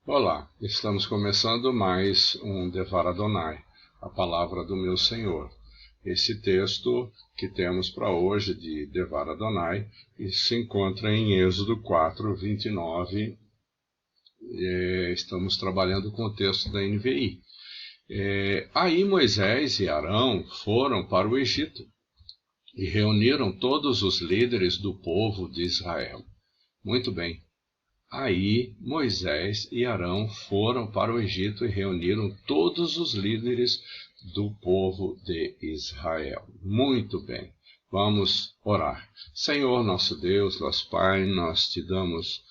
Olá, estamos começando mais um Devar Adonai, a palavra do meu Senhor. Esse texto que temos para hoje de Devar Adonai se encontra em Êxodo 4, 29. Estamos trabalhando com o texto da NVI. Aí Moisés e Arão foram para o Egito e reuniram todos os líderes do povo de Israel. Muito bem. Aí Moisés e Arão foram para o Egito e reuniram todos os líderes do povo de Israel. Muito bem, vamos orar. Senhor nosso Deus, nosso Pai, nós te damos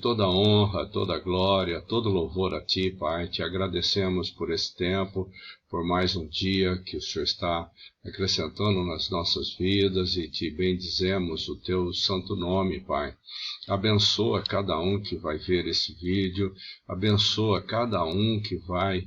toda a honra, toda a glória, todo louvor a Ti, Pai. Te agradecemos por esse tempo, por mais um dia que o Senhor está acrescentando nas nossas vidas e te bendizemos o Teu santo nome, Pai. Abençoa cada um que vai ver esse vídeo, abençoa cada um que vai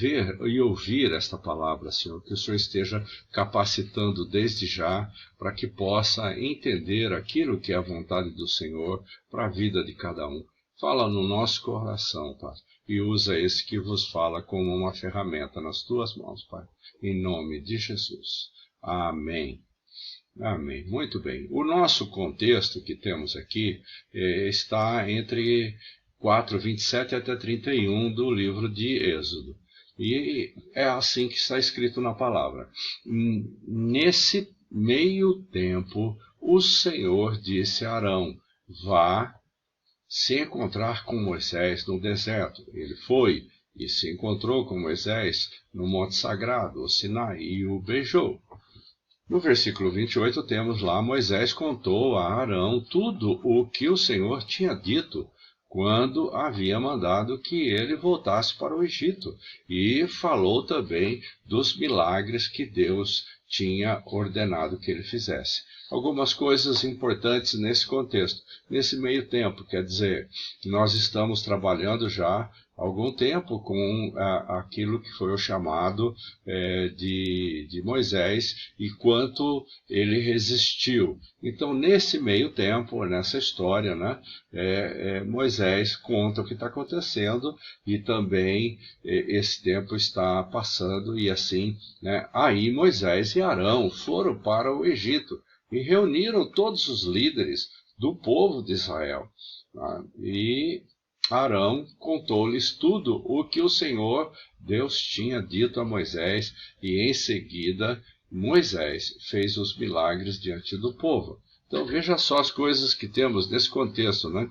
ver e ouvir esta palavra, Senhor, que o Senhor esteja capacitando desde já para que possa entender aquilo que é a vontade do Senhor para a vida de cada um. Fala no nosso coração, Pai, e usa esse que vos fala como uma ferramenta nas tuas mãos, Pai, em nome de Jesus. Amém. Amém. Muito bem. O nosso contexto que temos aqui está entre 4:27 até 31 do livro de Êxodo. E é assim que está escrito na palavra. Nesse meio tempo, o Senhor disse a Arão: vá se encontrar com Moisés no deserto. Ele foi e se encontrou com Moisés no monte sagrado, o Sinai, e o beijou. No versículo 28 temos lá: Moisés contou a Arão tudo o que o Senhor tinha dito quando havia mandado que ele voltasse para o Egito, e falou também dos milagres que Deus tinha ordenado que ele fizesse. Algumas coisas importantes nesse contexto. Nesse meio tempo, quer dizer, nós estamos trabalhando já há algum tempo com aquilo que foi o chamado de Moisés e quanto ele resistiu. Então, nesse meio tempo, nessa história, né, Moisés conta o que está acontecendo e também esse tempo está passando e assim, né, aí Moisés e Arão foram para o Egito e reuniram todos os líderes do povo de Israel. E Arão contou-lhes tudo o que o Senhor Deus tinha dito a Moisés, e em seguida Moisés fez os milagres diante do povo. Então veja só as coisas que temos nesse contexto, né?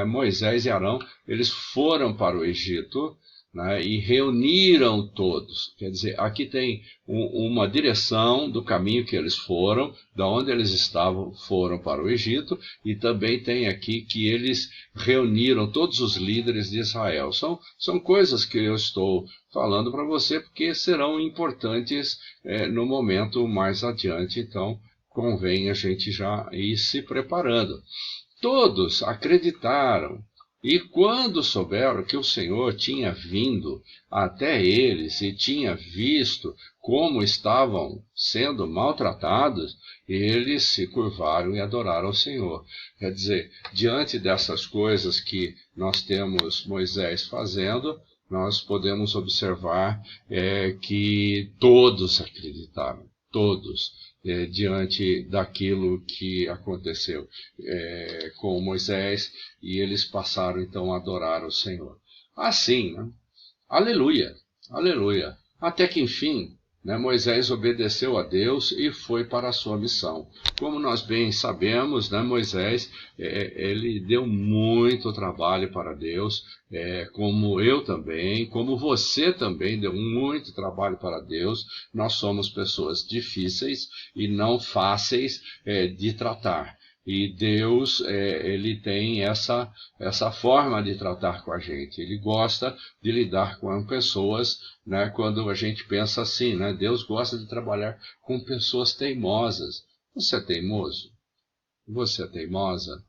Moisés e Arão, eles foram para o Egito, né, e reuniram todos. Quer dizer, aqui tem uma direção do caminho que eles foram, da onde eles estavam, foram para o Egito, e também tem aqui que eles reuniram todos os líderes de Israel. São coisas que eu estou falando para você porque serão importantes no momento mais adiante, então convém a gente já ir se preparando. Todos acreditaram. E quando souberam que o Senhor tinha vindo até eles e tinha visto como estavam sendo maltratados, eles se curvaram e adoraram o Senhor. Quer dizer, diante dessas coisas que nós temos Moisés fazendo, nós podemos observar que todos acreditaram, todos. Diante daquilo que aconteceu com Moisés, e eles passaram então a adorar o Senhor. Assim, né? Aleluia, aleluia. Até que enfim, né, Moisés obedeceu a Deus e foi para a sua missão. Como nós bem sabemos, né, Moisés ele deu muito trabalho para Deus, como eu também, como você também deu muito trabalho para Deus. Nós somos pessoas difíceis e não fáceis de tratar. E Deus, ele tem essa forma de tratar com a gente. Ele gosta de lidar com pessoas, né, quando a gente pensa assim, né, Deus gosta de trabalhar com pessoas teimosas. Você é teimoso? Você é teimosa?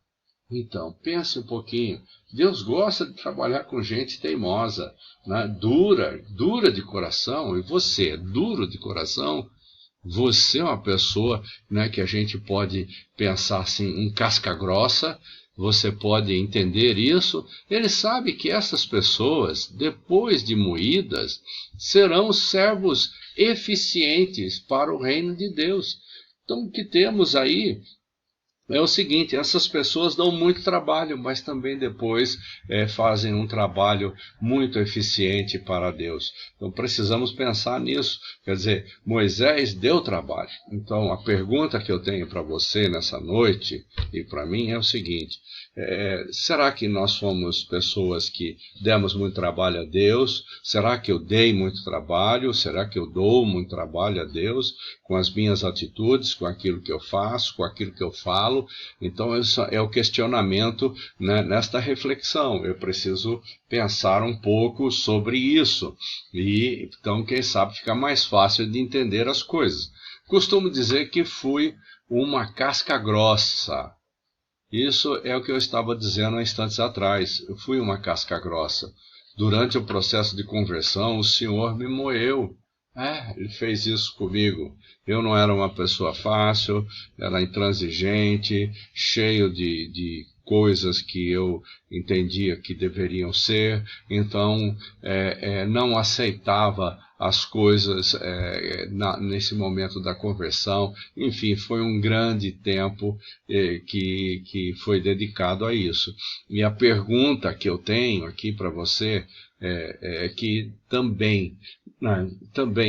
Então, pense um pouquinho. Deus gosta de trabalhar com gente teimosa, né, dura de coração. E você é duro de coração? Você é uma pessoa, né, que a gente pode pensar assim, em casca grossa, você pode entender isso, ele sabe que essas pessoas, depois de moídas, serão servos eficientes para o reino de Deus. Então, o que temos aí é o seguinte: essas pessoas dão muito trabalho, mas também depois fazem um trabalho muito eficiente para Deus. Então precisamos pensar nisso. Quer dizer, Moisés deu trabalho. Então a pergunta que eu tenho para você nessa noite e para mim é o seguinte: será que nós somos pessoas que demos muito trabalho a Deus? Será que eu dei muito trabalho? Será que eu dou muito trabalho a Deus com as minhas atitudes, com aquilo que eu faço, com aquilo que eu falo? Então, esse é o questionamento, né, nesta reflexão. Eu preciso pensar um pouco sobre isso. E então, quem sabe, fica mais fácil de entender as coisas. Costumo dizer que fui uma casca grossa. Isso é o que eu estava dizendo há instantes atrás. Eu fui uma casca grossa. Durante o processo de conversão, o Senhor me moeu. Ele fez isso comigo. Eu não era uma pessoa fácil, era intransigente, cheio de coisas que eu entendia que deveriam ser, então não aceitava as coisas nesse momento da conversão. Enfim, foi um grande tempo que foi dedicado a isso. E a pergunta que eu tenho aqui para você é que também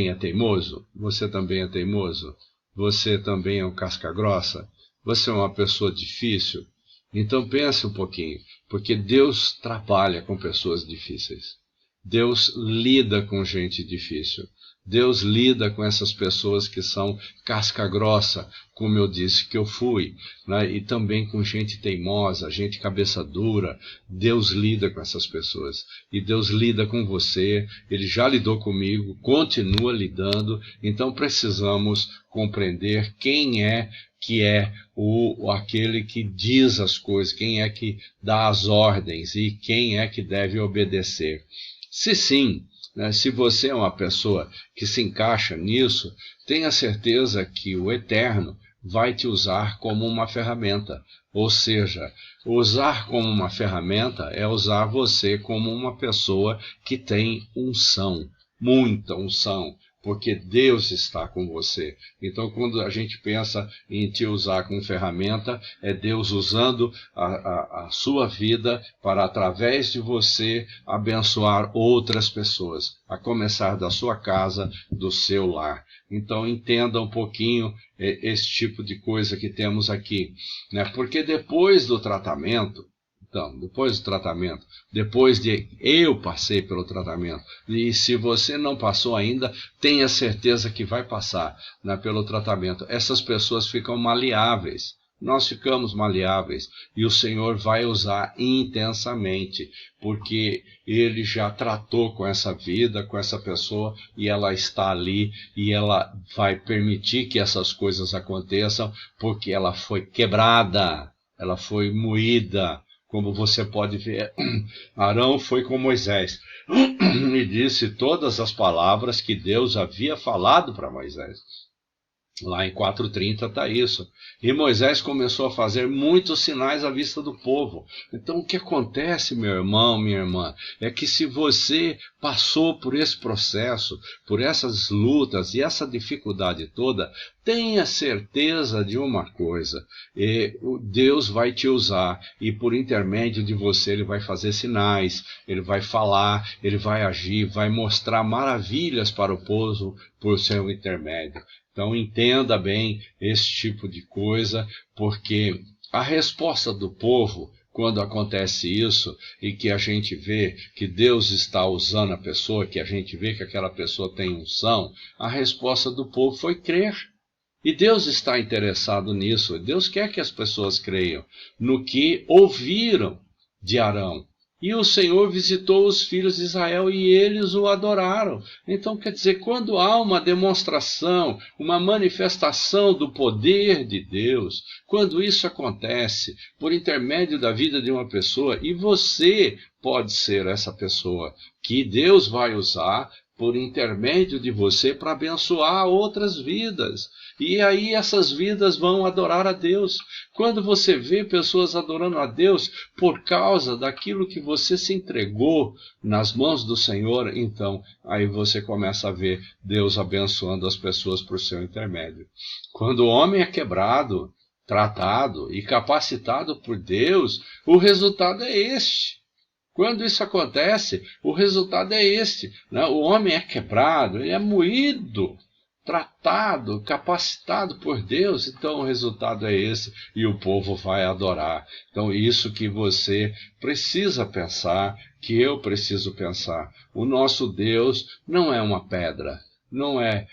é teimoso? Você também é teimoso? Você também é um casca grossa? Você é uma pessoa difícil? Então pense um pouquinho, porque Deus trabalha com pessoas difíceis. Deus lida com gente difícil. Deus lida com essas pessoas que são casca grossa, como eu disse que eu fui, né? E também com gente teimosa, gente cabeça dura. Deus lida com essas pessoas. E Deus lida com você, Ele já lidou comigo, continua lidando. Então precisamos compreender quem é que é aquele que diz as coisas, quem é que dá as ordens e quem é que deve obedecer. Se sim, né, se você é uma pessoa que se encaixa nisso, tenha certeza que o Eterno vai te usar como uma ferramenta. Ou seja, usar como uma ferramenta é usar você como uma pessoa que tem unção, muita unção, porque Deus está com você. Então, quando a gente pensa em te usar como ferramenta, é Deus usando a sua vida para, através de você, abençoar outras pessoas, a começar da sua casa, do seu lar. Então, entenda um pouquinho esse tipo de coisa que temos aqui, né? Porque depois do tratamento, depois de eu passei pelo tratamento, e se você não passou ainda, tenha certeza que vai passar, né, pelo tratamento. Essas pessoas ficam maleáveis, nós ficamos maleáveis, e o Senhor vai usar intensamente, porque Ele já tratou com essa vida, com essa pessoa, e ela está ali, e ela vai permitir que essas coisas aconteçam, porque ela foi quebrada, ela foi moída. Como você pode ver, Arão foi com Moisés e disse todas as palavras que Deus havia falado para Moisés. Lá em 4:30 está isso. E Moisés começou a fazer muitos sinais à vista do povo. Então o que acontece, meu irmão, minha irmã, é que se você passou por esse processo, por essas lutas e essa dificuldade toda, tenha certeza de uma coisa: Deus vai te usar, e por intermédio de você Ele vai fazer sinais, Ele vai falar, Ele vai agir, vai mostrar maravilhas para o povo por seu intermédio. Então entenda bem esse tipo de coisa, porque a resposta do povo, quando acontece isso, e que a gente vê que Deus está usando a pessoa, que a gente vê que aquela pessoa tem unção, a resposta do povo foi crer. E Deus está interessado nisso. Deus quer que as pessoas creiam no que ouviram de Arão. E o Senhor visitou os filhos de Israel e eles o adoraram. Então, quer dizer, quando há uma demonstração, uma manifestação do poder de Deus, quando isso acontece por intermédio da vida de uma pessoa, e você pode ser essa pessoa que Deus vai usar por intermédio de você para abençoar outras vidas. E aí essas vidas vão adorar a Deus. Quando você vê pessoas adorando a Deus por causa daquilo que você se entregou nas mãos do Senhor, então aí você começa a ver Deus abençoando as pessoas por seu intermédio. Quando o homem é quebrado, tratado e capacitado por Deus, o resultado é este. Quando isso acontece, o resultado é este, né? O homem é quebrado, ele é moído, tratado, capacitado por Deus, então o resultado é esse e o povo vai adorar. Então isso que você precisa pensar, que eu preciso pensar. O nosso Deus não é uma pedra, não é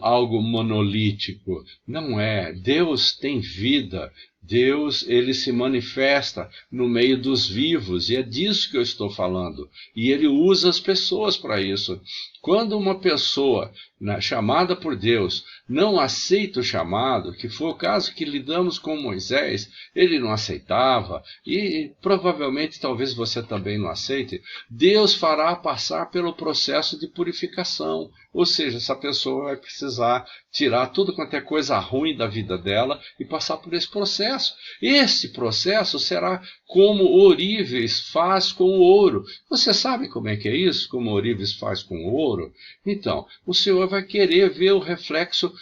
algo monolítico, não é. Deus tem vida. Deus, ele se manifesta no meio dos vivos, e é disso que eu estou falando. E ele usa as pessoas para isso. Quando uma pessoa, chamada por Deus, não aceita o chamado, que foi o caso que lidamos com Moisés, ele não aceitava, e provavelmente talvez você também não aceite, Deus fará passar pelo processo de purificação. Ou seja, essa pessoa vai precisar tirar tudo quanto é coisa ruim da vida dela e passar por esse processo. Esse processo será como o ourives faz com o ouro. Você sabe como é que é isso? Como o ourives faz com o ouro? Então, o Senhor vai querer ver o reflexo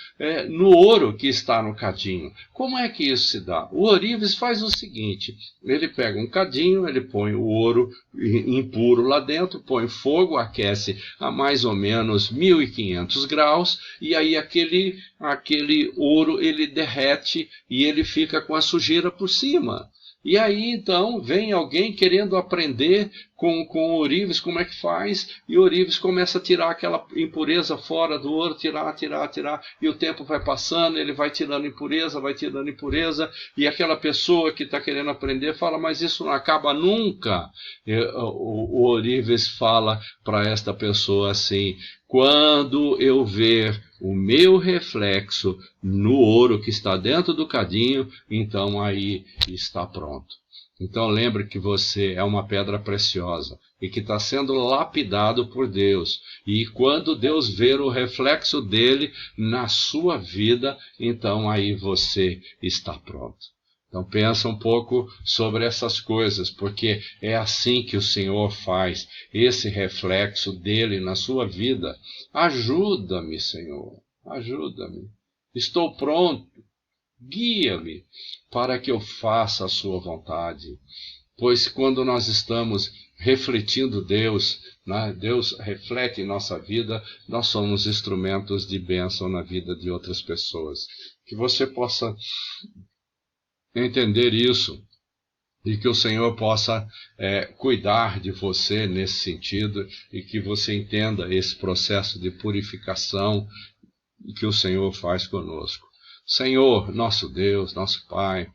no ouro que está no cadinho. Como é que isso se dá? O ourives faz o seguinte, ele pega um cadinho, ele põe o ouro impuro lá dentro, põe fogo, aquece a mais ou menos 1500 graus, e aí aquele ouro ele derrete e ele fica com a sujeira por cima. E aí, então, vem alguém querendo aprender com o ourives como é que faz, e o ourives começa a tirar aquela impureza fora do ouro, tirar, e o tempo vai passando, ele vai tirando impureza, e aquela pessoa que está querendo aprender fala, mas isso não acaba nunca. O ourives fala para esta pessoa assim, quando eu ver o meu reflexo no ouro que está dentro do cadinho, então aí está pronto. Então lembre que você é uma pedra preciosa e que está sendo lapidado por Deus. E quando Deus ver o reflexo dele na sua vida, então aí você está pronto. Então pensa um pouco sobre essas coisas, porque é assim que o Senhor faz esse reflexo dele na sua vida. Ajuda-me, Senhor, ajuda-me. Estou pronto. Guia-me para que eu faça a sua vontade. Pois quando nós estamos refletindo Deus, né, Deus reflete em nossa vida, nós somos instrumentos de bênção na vida de outras pessoas. Que você possa entender isso e que o Senhor possa cuidar de você nesse sentido e que você entenda esse processo de purificação que o Senhor faz conosco. Senhor, nosso Deus, nosso Pai,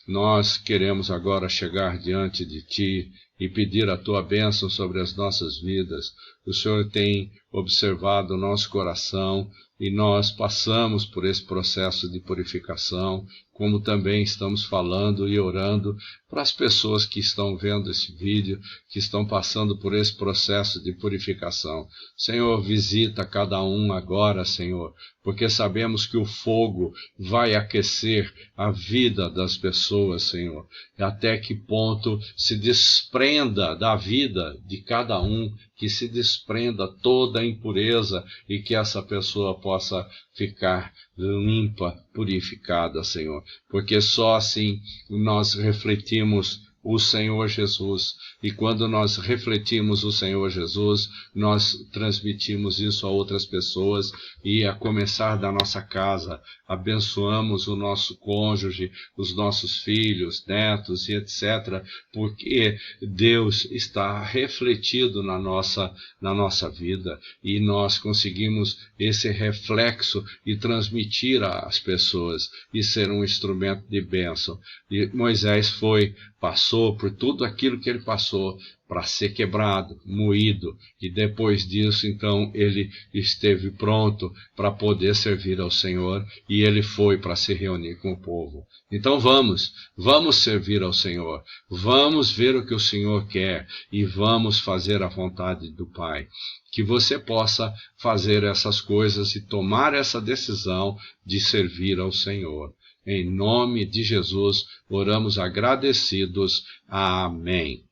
nós queremos agora chegar diante de Ti e pedir a Tua bênção sobre as nossas vidas. O Senhor tem observado o nosso coração e nós passamos por esse processo de purificação, como também estamos falando e orando para as pessoas que estão vendo esse vídeo, que estão passando por esse processo de purificação. Senhor, visita cada um agora, Senhor, porque sabemos que o fogo vai aquecer a vida das pessoas, Senhor, até que ponto se desprenda da vida de cada um, que se desprenda toda a impureza e que essa pessoa possa ficar limpa, purificada, Senhor, porque só assim nós refletimos o Senhor Jesus, e quando nós refletimos o Senhor Jesus, nós transmitimos isso a outras pessoas, e a começar da nossa casa, abençoamos o nosso cônjuge, os nossos filhos, netos e etc., porque Deus está refletido na nossa vida, e nós conseguimos esse reflexo e transmitir às pessoas, e ser um instrumento de bênção. E Moisés passou passou por tudo aquilo que ele passou para ser quebrado, moído, e depois disso, então, ele esteve pronto para poder servir ao Senhor, e ele foi para se reunir com o povo. Então vamos servir ao Senhor, vamos ver o que o Senhor quer, e vamos fazer a vontade do Pai. Que você possa fazer essas coisas e tomar essa decisão de servir ao Senhor. Em nome de Jesus, oramos agradecidos. Amém.